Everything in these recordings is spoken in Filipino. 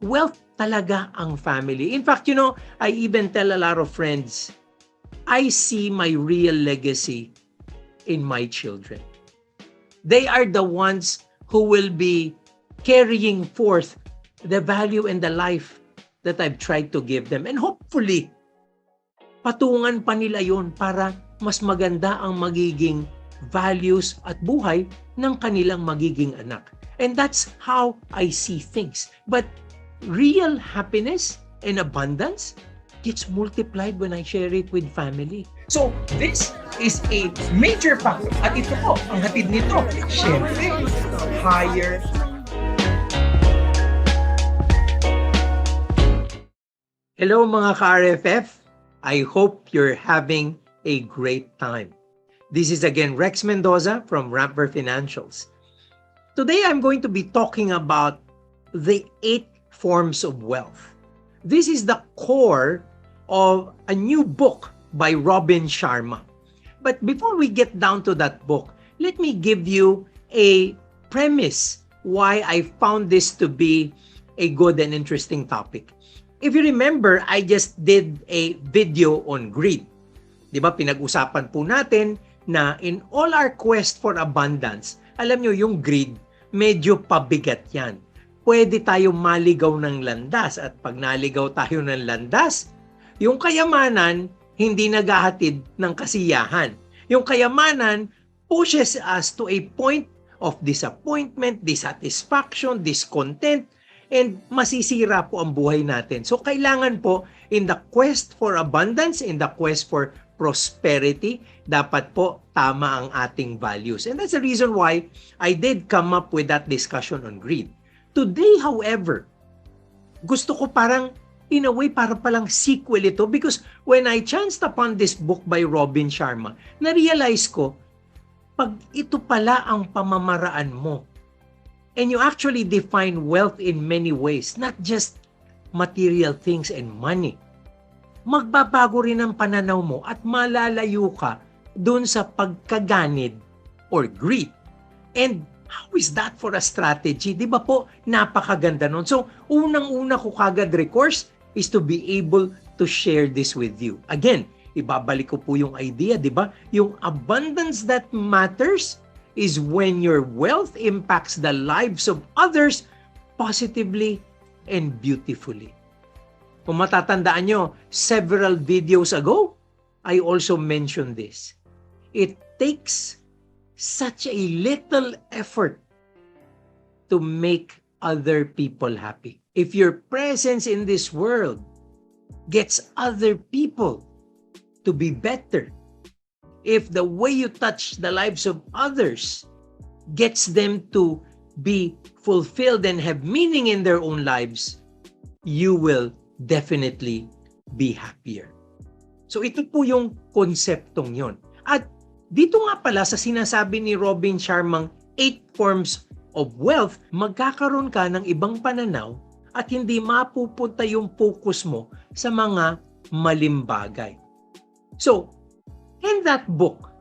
Wealth talaga ang family. In fact, I even tell a lot of friends, I see my real legacy in my children. They are the ones who will be carrying forth the value and the life that I've tried to give them. And hopefully, patungan pa nila yon para mas maganda ang magiging values at buhay ng kanilang magiging anak. And that's how I see things. But real happiness and abundance gets multiplied when I share it with family. So, this is a major factor. At ito po, ang hatid nito, syempre, higher. Hello mga ka-RFF. I hope you're having a great time. This is again Rex Mendoza from Rampver Financials. Today, I'm going to be talking about the 8 forms of wealth. This is the core of a new book by Robin Sharma. But before we get down to that book, let me give you a premise why I found this to be a good and interesting topic. If you remember, I just did a video on greed. Di ba, pinag-usapan po natin na in all our quest for abundance, alam nyo, yung greed, medyo pabigat yan. Pwede tayo maligaw ng landas at pag naligaw tayo ng landas, yung kayamanan hindi naghahatid ng kasiyahan. Yung kayamanan pushes us to a point of disappointment, dissatisfaction, discontent, and masisira po ang buhay natin. So kailangan po in the quest for abundance, in the quest for prosperity, dapat po tama ang ating values. And that's the reason why I did come up with that discussion on greed. Today, however, gusto ko parang, in a way, para palang sequel ito because when I chanced upon this book by Robin Sharma, na-realize ko, pag ito pala ang pamamaraan mo, and you actually define wealth in many ways, not just material things and money, magbabago rin ang pananaw mo at malalayo ka doon sa pagkaganid or greed. And how is that for a strategy? Di ba po, napakaganda nun. So, unang-una ko kagad recourse is to be able to share this with you. Again, ibabalik ko po yung idea, di ba? Yung abundance that matters is when your wealth impacts the lives of others positively and beautifully. Kung matatandaan nyo, several videos ago, I also mentioned this. It takes such a little effort to make other people happy. If your presence in this world gets other people to be better, if the way you touch the lives of others gets them to be fulfilled and have meaning in their own lives, you will definitely be happier. So ito po yung konseptong yon. At dito nga pala sa sinasabi ni Robin Sharmang 8 forms of wealth, magkakaroon ka ng ibang pananaw at hindi mapupunta yung focus mo sa mga malimbagay. So, in that book,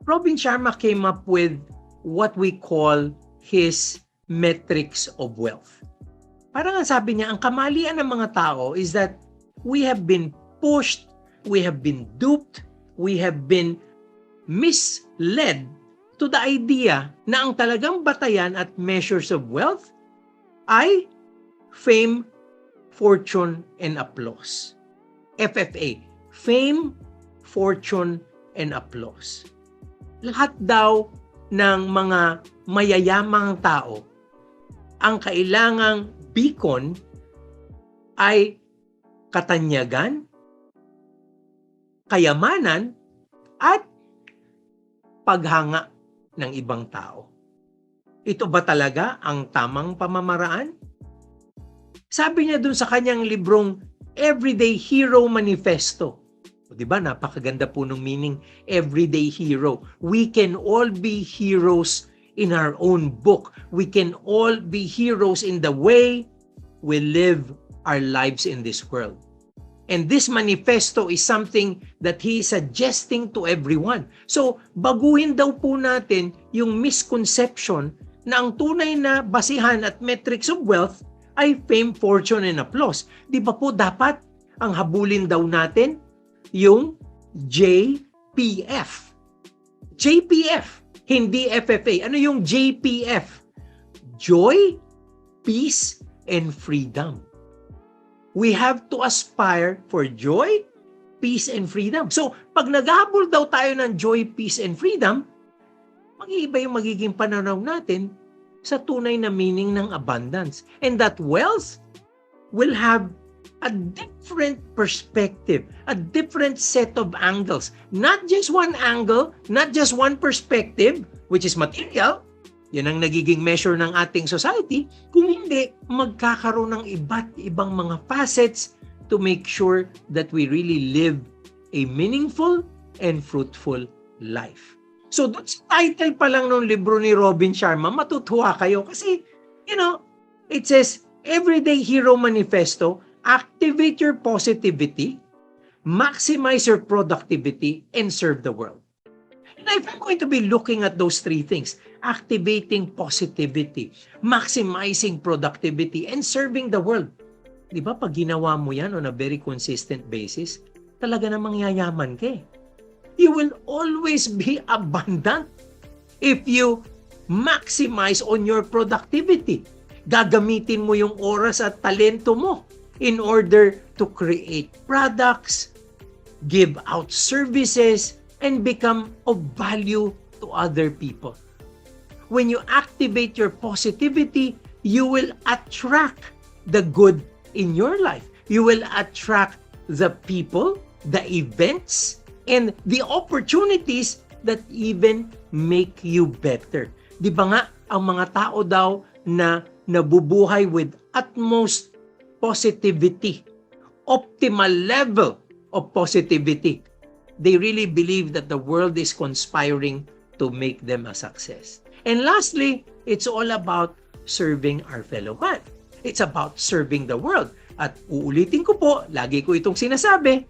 Robin Sharma came up with what we call his metrics of wealth. Parang nga sabi niya, ang kamalian ng mga tao is that we have been pushed, we have been duped, we have been misled to the idea na ang talagang batayan at measures of wealth ay fame, fortune, and applause. FFA, fame, fortune, and applause. Lahat daw ng mga mayayamang tao, ang kailangang beacon ay katanyagan, kayamanan, at paghanga ng ibang tao. Ito ba talaga ang tamang pamamaraan? Sabi niya dun sa kanyang librong Everyday Hero Manifesto. O diba, napakaganda po ng meaning, everyday hero. We can all be heroes in our own book. We can all be heroes in the way we live our lives in this world. And this manifesto is something that he is suggesting to everyone. So, baguhin daw po natin yung misconception na ang tunay na basihan at metrics of wealth ay fame, fortune, and applause. Di ba po dapat ang habulin daw natin yung JPF? JPF, hindi FFA. Ano yung JPF? Joy, peace, and freedom. We have to aspire for joy, peace, and freedom. So, pag naghahabol daw tayo ng joy, peace, and freedom, mag-iiba yung magiging pananaw natin sa tunay na meaning ng abundance. And that wealth will have a different perspective, a different set of angles. Not just one angle, not just one perspective, which is material. Yan ang nagiging measure ng ating society. Kung hindi, magkakaroon ng iba't ibang mga facets to make sure that we really live a meaningful and fruitful life. So, doon sa title pa lang ng libro ni Robin Sharma, matutuwa kayo kasi, it says, Everyday Hero Manifesto, activate your positivity, maximize your productivity, and serve the world. And if I'm going to be looking at those three things, activating positivity, maximizing productivity, and serving the world. Di ba, pag ginawa mo yan on a very consistent basis, talaga namang yayaman ka eh. You will always be abundant if you maximize on your productivity. Gagamitin mo yung oras at talento mo in order to create products, give out services, and become of value to other people. When you activate your positivity, you will attract the good in your life. You will attract the people, the events, and the opportunities that even make you better. Di ba nga, ang mga tao daw na nabubuhay with utmost positivity, optimal level of positivity, they really believe that the world is conspiring to make them a success. And lastly, it's all about serving our fellow man. It's about serving the world. At uulitin ko po, lagi ko itong sinasabi,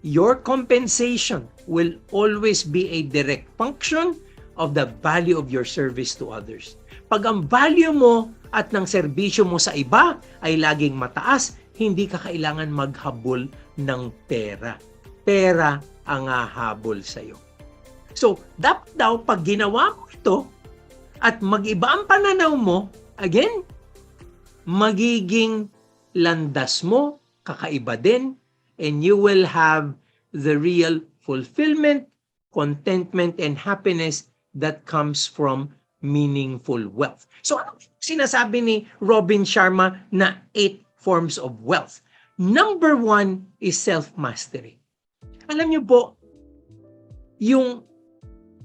your compensation will always be a direct function of the value of your service to others. Pag ang value mo at ng serbisyo mo sa iba ay laging mataas, hindi ka kailangan maghabol ng pera. Pera ang hahabol sa'yo. So, dapat daw pag ginawa mo ito at mag-iba ang pananaw mo, again, magiging landas mo, kakaiba din, and you will have the real fulfillment, contentment, and happiness that comes from meaningful wealth. So, ano sinasabi ni Robin Sharma na 8 forms of wealth? Number 1 is self-mastery. Alam niyo po, yung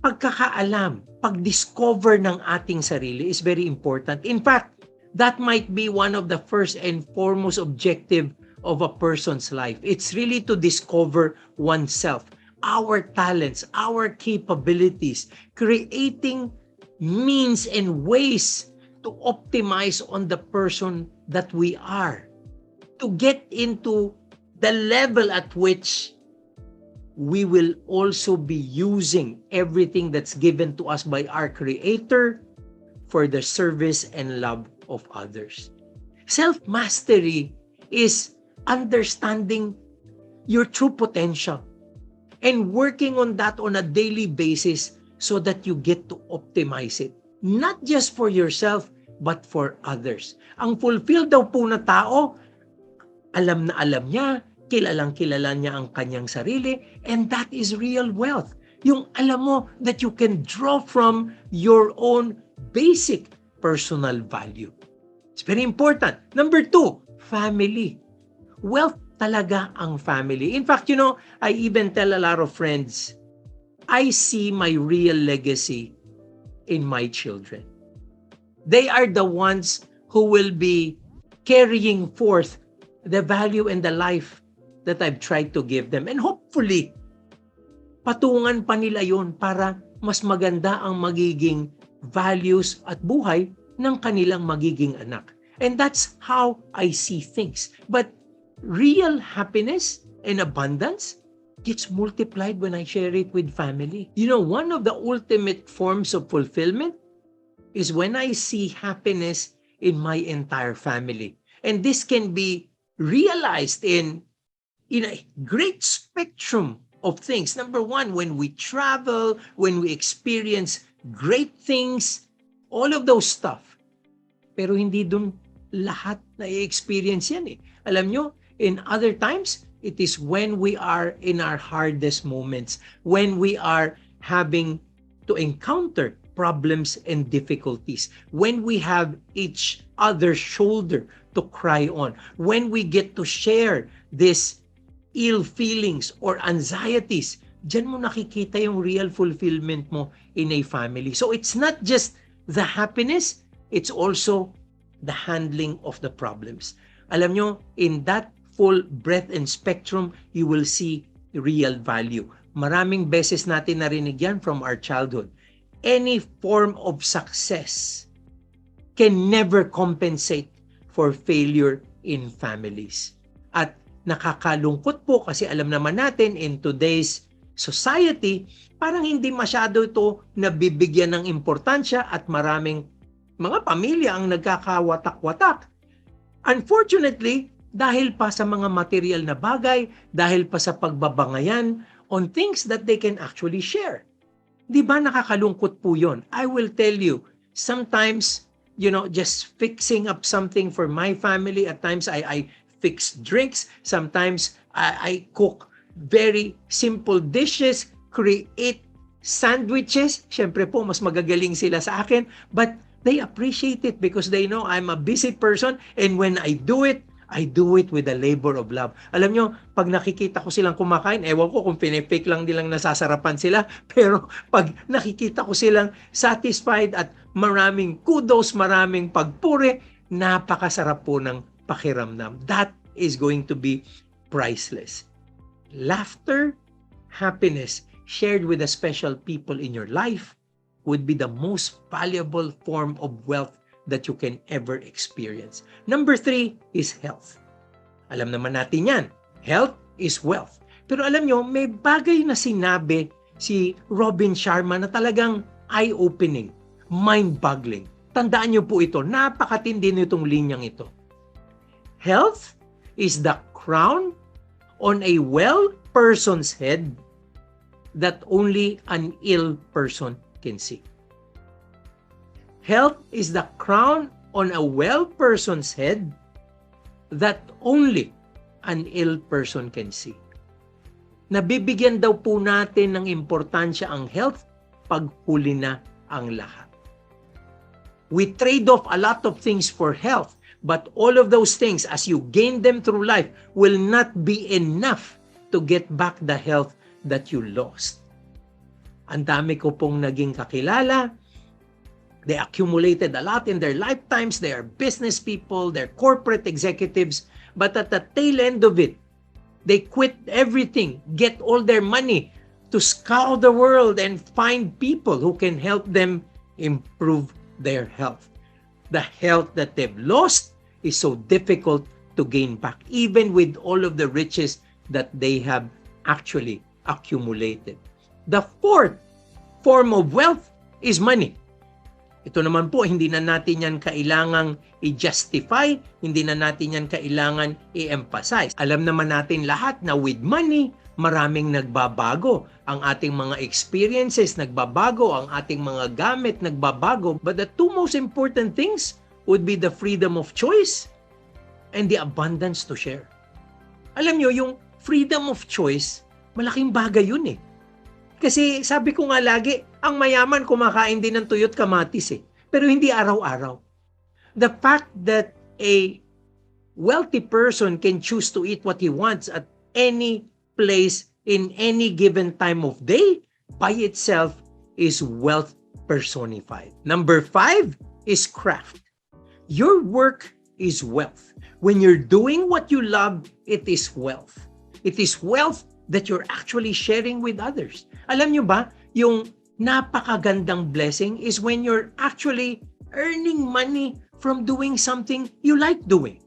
pagkakaalam, pag-discover ng ating sarili is very important. In fact, that might be one of the first and foremost objective of a person's life. It's really to discover oneself, our talents, our capabilities, creating means and ways to optimize on the person that we are, to get into the level at which we will also be using everything that's given to us by our Creator for the service and love of others. Self-mastery is understanding your true potential and working on that on a daily basis so that you get to optimize it. Not just for yourself, but for others. Ang fulfilled daw po na tao, alam na alam niya, kilalang kilala niya ang kanyang sarili, and that is real wealth. Yung alam mo that you can draw from your own basic personal value. It's very important. Number 2, family. Wealth talaga ang family. In fact, I even tell a lot of friends, I see my real legacy in my children. They are the ones who will be carrying forth the value and the life that I've tried to give them. And hopefully, patungan pa nila yun para mas maganda ang magiging values at buhay ng kanilang magiging anak. And that's how I see things. But real happiness and abundance gets multiplied when I share it with family. One of the ultimate forms of fulfillment is when I see happiness in my entire family. And this can be realized in a great spectrum of things. Number one, when we travel, when we experience great things, all of those stuff. Pero hindi dun lahat na i-experience yan eh. Alam nyo, in other times, it is when we are in our hardest moments, when we are having to encounter problems and difficulties, when we have each other's shoulder to cry on, when we get to share this ill feelings or anxieties, dyan mo nakikita yung real fulfillment mo in a family. So it's not just the happiness, it's also the handling of the problems. Alam nyo, in that full breadth and spectrum, you will see real value. Maraming beses natin narinig yan from our childhood. Any form of success can never compensate for failure in families. At nakakalungkot po kasi alam naman natin in today's society, parang hindi masyado ito nabibigyan ng importansya at maraming mga pamilya ang nagkakawatak-watak. Unfortunately, dahil pa sa mga material na bagay, dahil pa sa pagbabangayan on things that they can actually share. Di ba nakakalungkot po yun? I will tell you, sometimes, just fixing up something for my family, at times I fix drinks, sometimes I cook very simple dishes, create sandwiches. Siyempre po, mas magagaling sila sa akin, but they appreciate it because they know I'm a busy person, and when I do it with a labor of love. Alam nyo, pag nakikita ko silang kumakain, ewan ko kung pinipake lang nilang nasasarapan sila, pero pag nakikita ko silang satisfied at maraming kudos, maraming pagpuri, napakasarap po ng pakiramdam. That is going to be priceless. Laughter, happiness, shared with the special people in your life would be the most valuable form of wealth that you can ever experience. Number 3 is health. Alam naman natin yan. Health is wealth. Pero alam nyo, may bagay na sinabi si Robin Sharma na talagang eye-opening, mind-boggling. Tandaan nyo po ito, napakatindi nitong linyang ito. Health is the crown on a well person's head that only an ill person can see. Health is the crown on a well person's head that only an ill person can see. Nabibigyan daw po natin ng importansya ang health pag huli na ang lahat. We trade off a lot of things for health, but all of those things, as you gain them through life, will not be enough to get back the health that you lost. Ang dami ko pong naging kakilala. They accumulated a lot in their lifetimes. They are business people, they're corporate executives. But at the tail end of it, they quit everything, get all their money to scour the world and find people who can help them improve their health. The health that they've lost is so difficult to gain back, even with all of the riches that they have actually accumulated. The fourth form of wealth is money. Ito naman po, hindi na natin yan kailangang i-justify, hindi na natin yan kailangan i-emphasize. Alam naman natin lahat na with money, maraming nagbabago. Ang ating mga experiences nagbabago, ang ating mga gamit nagbabago. But the two most important things would be the freedom of choice and the abundance to share. Alam nyo, yung freedom of choice, malaking bagay yun eh. Kasi sabi ko nga lagi, ang mayaman kumakain din ng tuyot kamatis eh. Pero hindi araw-araw. The fact that a wealthy person can choose to eat what he wants at any place in any given time of day by itself is wealth personified. Number 5 is craft. Your work is wealth. When you're doing what you love, it is wealth. It is wealth that you're actually sharing with others. Alam nyo ba, yung napakagandang blessing is when you're actually earning money from doing something you like doing.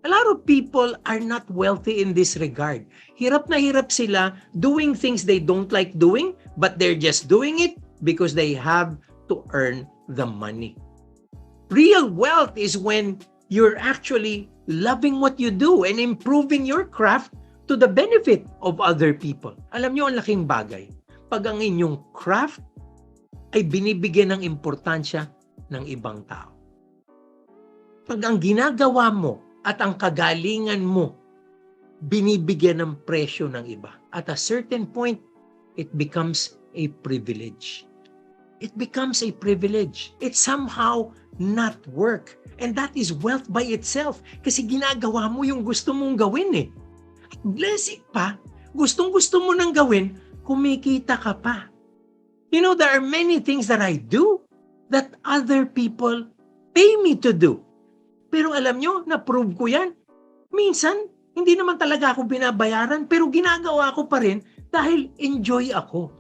A lot of people are not wealthy in this regard. Hirap na hirap sila doing things they don't like doing, but they're just doing it because they have to earn the money. Real wealth is when you're actually loving what you do and improving your craft to the benefit of other people. Alam nyo, ang laking bagay. Pag ang inyong craft ay binibigyan ng importansya ng ibang tao. Pag ang ginagawa mo at ang kagalingan mo binibigyan ng presyo ng iba, at a certain point, it becomes a privilege. It becomes a privilege. It's somehow not work. And that is wealth by itself. Kasi ginagawa mo yung gusto mong gawin eh. At blessing pa, gustong-gusto mo nang gawin, kumikita ka pa. You know, there are many things that I do that other people pay me to do. Pero alam nyo, na-prove ko yan. Minsan, hindi naman talaga ako binabayaran, pero ginagawa ko pa rin dahil enjoy ako.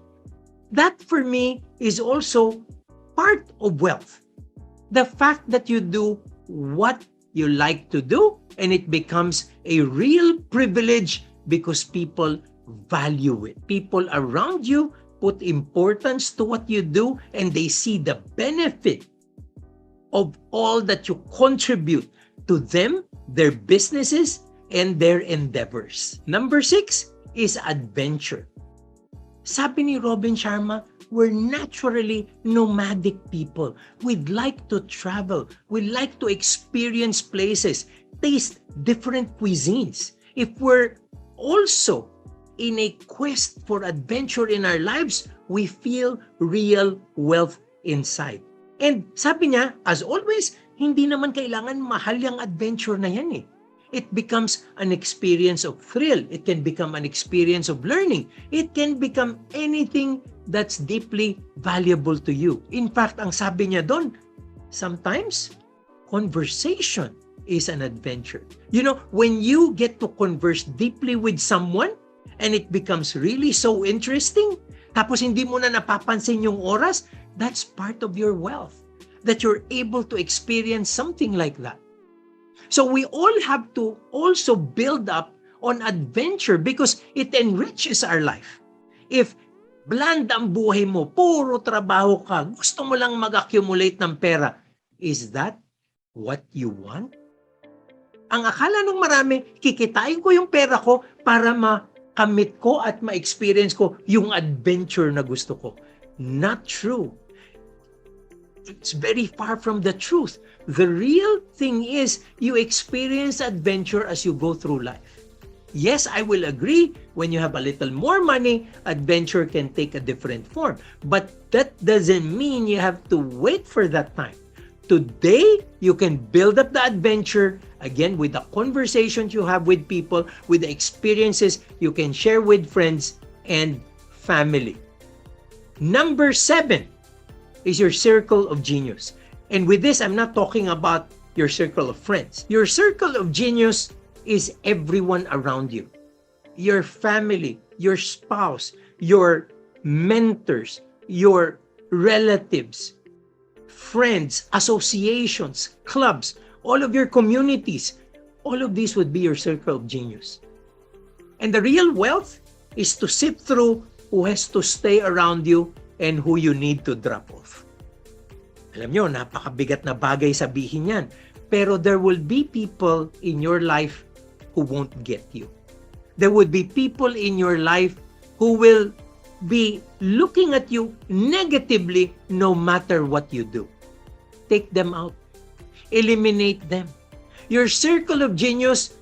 That for me is also part of wealth. The fact that you do what you like to do and it becomes a real privilege because people value it. People around you put importance to what you do and they see the benefit of all that you contribute to them, their businesses, and their endeavors. Number 6 is adventure. Sabi ni Robin Sharma, we're naturally nomadic people. We'd like to travel. We'd like to experience places, taste different cuisines. If we're also in a quest for adventure in our lives, we feel real wealth inside. And sabi niya, as always, hindi naman kailangan mahal yung adventure na yan eh. It becomes an experience of thrill. It can become an experience of learning. It can become anything that's deeply valuable to you. In fact, ang sabi niya doon, sometimes conversation is an adventure. You know, when you get to converse deeply with someone and it becomes really so interesting, tapos hindi mo na napapansin yung oras, that's part of your wealth. That you're able to experience something like that. So we all have to also build up on adventure because it enriches our life. If bland ang buhay mo, puro trabaho ka, gusto mo lang mag-accumulate ng pera, is that what you want? Ang akala ng marami, kikitain ko yung pera ko para makamit ko at ma-experience ko yung adventure na gusto ko. Not true. It's very far from the truth. The real thing is you experience adventure as you go through life. Yes, I will agree, when you have a little more money, adventure can take a different form. But that doesn't mean you have to wait for that time. Today, you can build up the adventure, again, with the conversations you have with people, with the experiences you can share with friends and family. Number 7 is your circle of genius. And with this, I'm not talking about your circle of friends. Your circle of genius is everyone around you. Your family, your spouse, your mentors, your relatives, friends, associations, clubs, all of your communities, all of these would be your circle of genius. And the real wealth is to sift through who has to stay around you and who you need to drop off. Alam nyo, napakabigat na bagay sabihin yan. Pero there will be people in your life who won't get you. There would be people in your life who will be looking at you negatively no matter what you do. Take them out. Eliminate them. Your circle of genius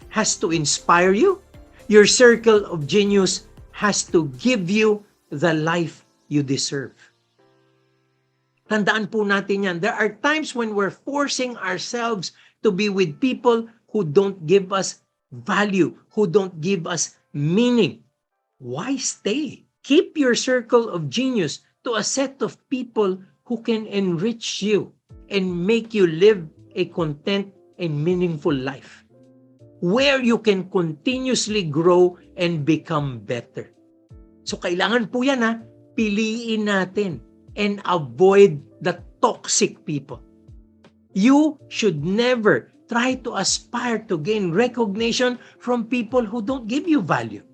has to inspire you. Your circle of genius has to give you the life you deserve. Tandaan po natin yan. There are times when we're forcing ourselves to be with people who don't give us value, who don't give us meaning. Why stay? Keep your circle of genius to a set of people who can enrich you and make you live a content and meaningful life, where you can continuously grow and become better. So kailangan po yan piliin natin and avoid the toxic people. You should never try to aspire to gain recognition from people who don't give you value.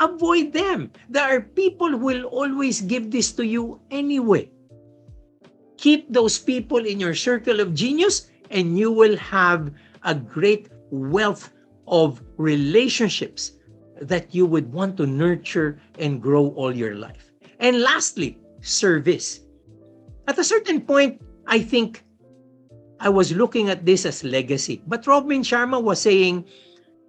Avoid them. There are people who will always give this to you anyway. Keep those people in your circle of genius, and you will have a great wealth of relationships that you would want to nurture and grow all your life. And lastly, service. At a certain point, I think I was looking at this as legacy. But Robin Sharma was saying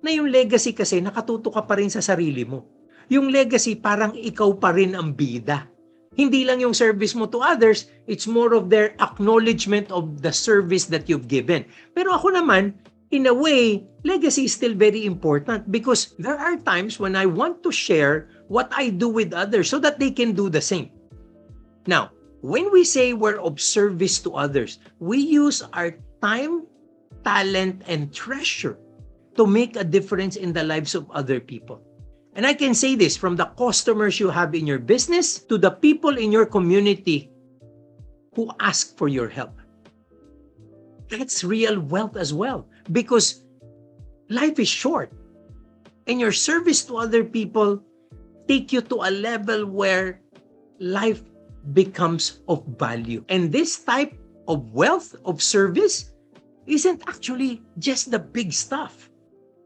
na yung legacy kasi nakatuto ka pa rin sa sarili mo. Yung legacy parang ikaw pa rin ang bida. Hindi lang yung service mo to others, it's more of their acknowledgement of the service that you've given. Pero ako naman, in a way, legacy is still very important because there are times when I want to share what I do with others so that they can do the same. Now, when we say we're of service to others, we use our time, talent, and treasure to make a difference in the lives of other people. And I can say this from the customers you have in your business to the people in your community who ask for your help. That's real wealth as well because life is short and your service to other people take you to a level where life becomes of value. And this type of wealth of service isn't actually just the big stuff.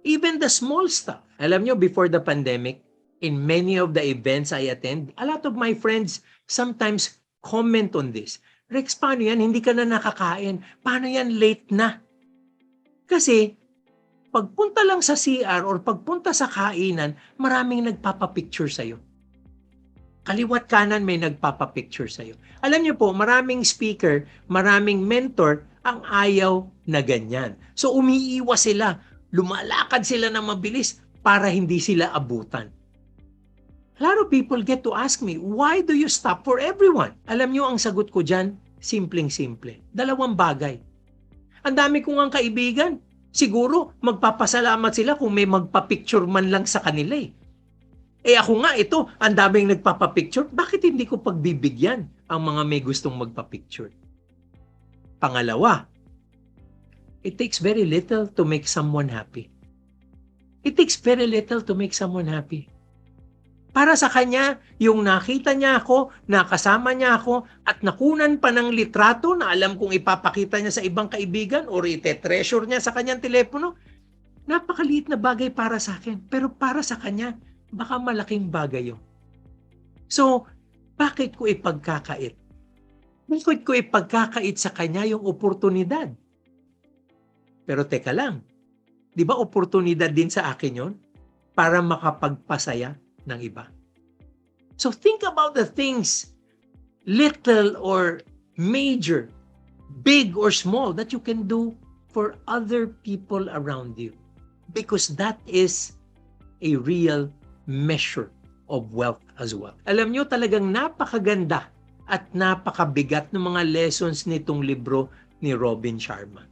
Even the small stuff. Alam nyo, before the pandemic, in many of the events I attend, a lot of my friends sometimes comment on this. Rex, paano yan? Hindi ka na nakakain. Paano yan? Late na. Kasi, pagpunta lang sa CR or pagpunta sa kainan, maraming nagpapapicture sa'yo. Kaliwat kanan may nagpapapicture sa'yo. Alam nyo po, maraming speaker, maraming mentor ang ayaw na ganyan. So, umiiwas sila. Lumalakad sila ng mabilis para hindi sila abutan. A lot of people get to ask me, why do you stop for everyone? Alam nyo, ang sagot ko dyan, simpleng-simple. Dalawang bagay. Ang dami kong ang kaibigan. Siguro, magpapasalamat sila kung may magpa-picture man lang sa kanila eh. Eh ako nga, ito, ang daming nagpapapicture. Bakit hindi ko pagbibigyan ang mga may gustong magpa-picture? Pangalawa, it takes very little to make someone happy. It takes very little to make someone happy. Para sa kanya, yung nakita niya ako, nakasama niya ako, at nakunan pa ng litrato na alam kong ipapakita niya sa ibang kaibigan or ite-treasure niya sa kanyang telepono, napakaliit na bagay para sa akin. Pero para sa kanya, baka malaking bagay yun. So, bakit ko ipagkakait? Bakit ko ipagkakait sa kanya yung oportunidad? Pero teka lang, di ba oportunidad din sa akin yon para makapagpasaya ng iba? So think about the things, little or major, big or small, that you can do for other people around you. Because that is a real measure of wealth as well. Alam nyo, talagang napakaganda at napakabigat ng mga lessons nitong libro ni Robin Sharma.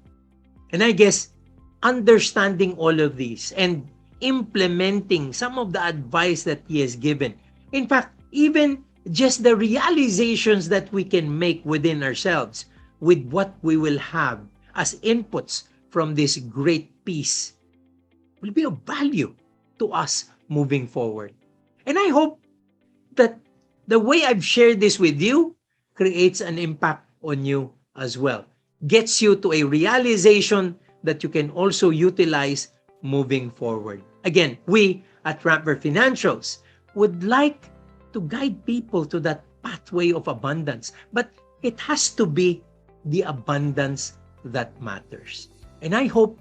And I guess, understanding all of these and implementing some of the advice that he has given. In fact, even just the realizations that we can make within ourselves with what we will have as inputs from this great piece will be of value to us moving forward. And I hope that the way I've shared this with you creates an impact on you as well. Gets you to a realization that you can also utilize moving forward. Again, we at Rampver Financials would like to guide people to that pathway of abundance, but it has to be the abundance that matters. And I hope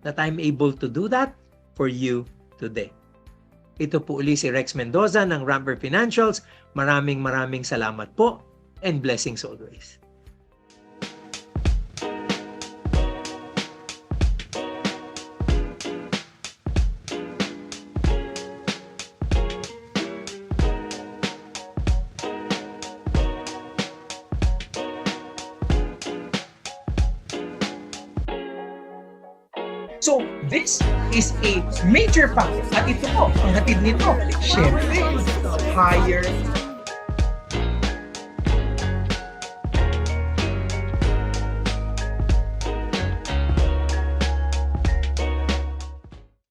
that I'm able to do that for you today. Ito po uli si Rex Mendoza ng Rampver Financials. Maraming salamat po and blessings always. So, this is a major package. At ito po, ang hatid nito, syempre, higher